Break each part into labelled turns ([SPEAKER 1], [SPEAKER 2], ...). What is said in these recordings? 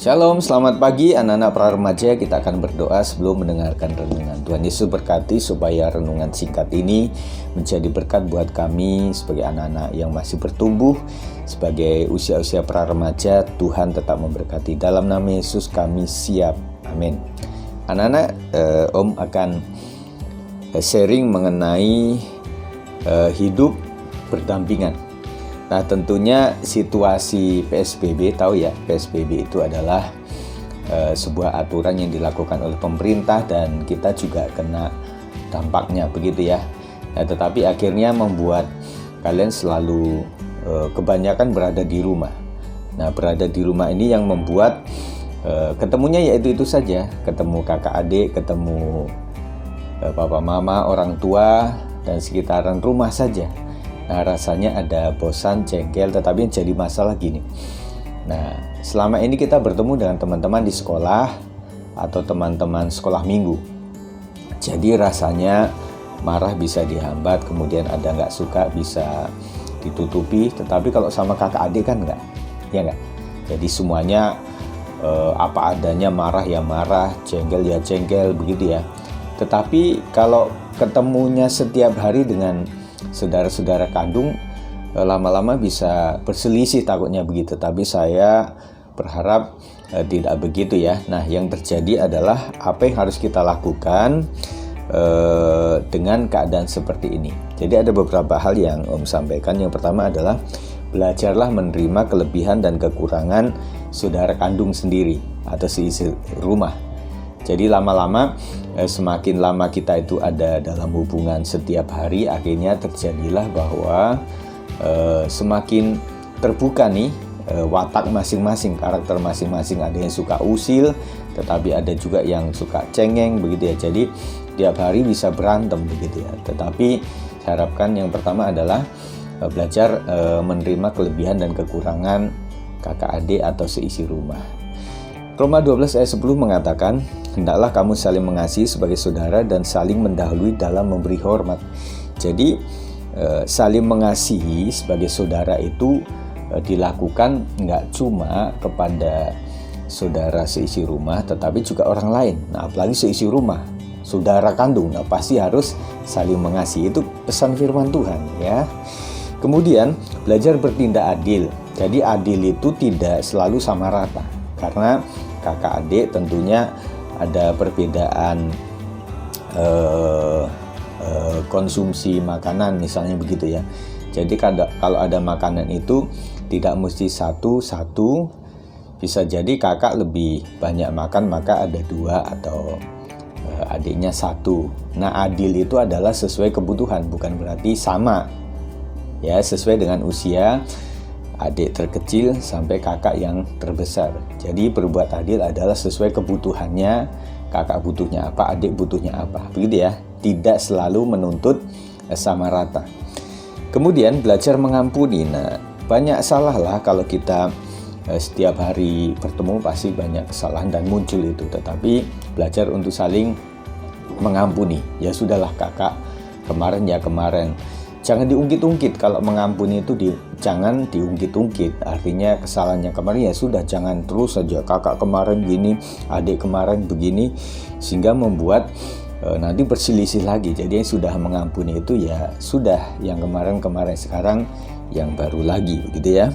[SPEAKER 1] Shalom, selamat pagi anak-anak pra remaja. Kita akan berdoa sebelum mendengarkan renungan. Tuhan Yesus berkati supaya renungan singkat ini menjadi berkat buat kami sebagai anak-anak yang masih bertumbuh, sebagai usia-usia pra remaja. Tuhan tetap memberkati. Dalam nama Yesus kami siap. Amin. Anak-anak, Om akan sharing mengenai hidup berdampingan. Nah, tentunya situasi PSBB, tahu ya, PSBB itu adalah sebuah aturan yang dilakukan oleh pemerintah dan kita juga kena dampaknya, begitu ya. Nah, tetapi akhirnya membuat kalian selalu kebanyakan berada di rumah. Nah, berada di rumah ini yang membuat ketemunya yaitu itu saja, ketemu kakak adik, ketemu papa mama, orang tua, dan sekitaran rumah saja. Nah, rasanya ada bosan, jengkel, tetapi yang jadi masalah gini. Nah, selama ini kita bertemu dengan teman-teman di sekolah atau teman-teman sekolah minggu. Jadi rasanya marah bisa dihambat, kemudian ada nggak suka bisa ditutupi. Tetapi kalau sama kakak adik kan nggak, ya nggak. Jadi semuanya apa adanya, marah ya marah, jengkel ya jengkel, begitu ya. Tetapi kalau ketemunya setiap hari dengan saudara-saudara kandung, lama-lama bisa berselisih takutnya begitu. Tapi saya berharap tidak begitu ya. Nah, yang terjadi adalah apa yang harus kita lakukan dengan keadaan seperti ini. Jadi ada beberapa hal yang Om sampaikan. Yang pertama adalah belajarlah menerima kelebihan dan kekurangan saudara kandung sendiri atau seisi rumah. Jadi lama-lama, semakin lama kita itu ada dalam hubungan setiap hari, akhirnya terjadilah bahwa semakin terbuka nih watak masing-masing, karakter masing-masing. Ada yang suka usil, tetapi ada juga yang suka cengeng, begitu ya. Jadi tiap hari bisa berantem, begitu ya. Tetapi saya harapkan yang pertama adalah belajar menerima kelebihan dan kekurangan kakak adik atau seisi rumah. Roma 12 ayat 10 mengatakan, hendaklah kamu saling mengasihi sebagai saudara dan saling mendahului dalam memberi hormat. Jadi saling mengasihi sebagai saudara itu dilakukan nggak cuma kepada saudara seisi rumah, tetapi juga orang lain. Nah, apalagi seisi rumah, saudara kandung, nah pasti harus saling mengasihi. Itu pesan firman Tuhan ya. Kemudian belajar bertindak adil. Jadi adil itu tidak selalu sama rata. Karena kakak adik tentunya ada perbedaan konsumsi makanan misalnya begitu ya. Jadi kalau ada makanan itu tidak mesti satu-satu, bisa jadi kakak lebih banyak makan maka ada dua atau adiknya satu. Nah, adil itu adalah sesuai kebutuhan, bukan berarti sama ya, sesuai dengan usia adik terkecil sampai kakak yang terbesar. Jadi berbuat adil adalah sesuai kebutuhannya, kakak butuhnya apa, adik butuhnya apa, begitu ya. Tidak selalu menuntut sama rata. Kemudian belajar mengampuni. Nah, banyak salah lah kalau kita setiap hari bertemu, pasti banyak kesalahan dan muncul itu. Tetapi belajar untuk saling mengampuni. Ya sudahlah kakak, kemarin ya kemarin. Jangan diungkit-ungkit. Kalau mengampuni itu jangan diungkit-ungkit. Artinya kesalahannya kemarin ya sudah, jangan terus saja kakak kemarin gini, adik kemarin begini, sehingga membuat nanti berselisih lagi. Jadi yang sudah mengampuni itu ya sudah, yang kemarin-kemarin, sekarang yang baru lagi, gitu ya.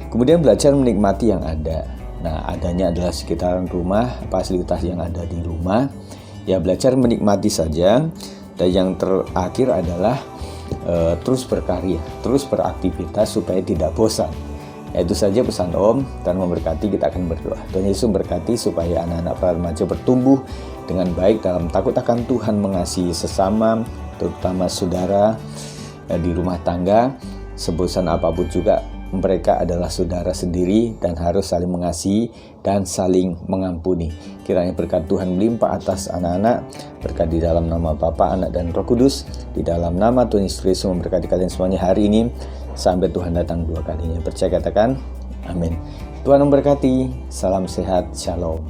[SPEAKER 1] Kemudian belajar menikmati yang ada. Nah, adanya adalah sekitaran rumah, fasilitas yang ada di rumah. Ya belajar menikmati saja. Dan yang terakhir adalah terus berkarya, terus beraktivitas supaya tidak bosan. Ya, itu saja pesan Om. Dan memberkati, kita akan berdoa. Tuhan Yesus memberkati supaya anak-anak para remaja bertumbuh dengan baik dalam takut akan Tuhan, mengasihi sesama, terutama saudara di rumah tangga. Sebosan apapun juga mereka adalah saudara sendiri dan harus saling mengasihi dan saling mengampuni. Kiranya berkat Tuhan melimpah atas anak-anak, berkat di dalam nama Bapa, Anak, dan Roh Kudus, di dalam nama Tuhan Yesus Kristus memberkati kalian semuanya hari ini, sampai Tuhan datang dua kalinya. Percaya katakan, amin. Tuhan memberkati, salam sehat, shalom.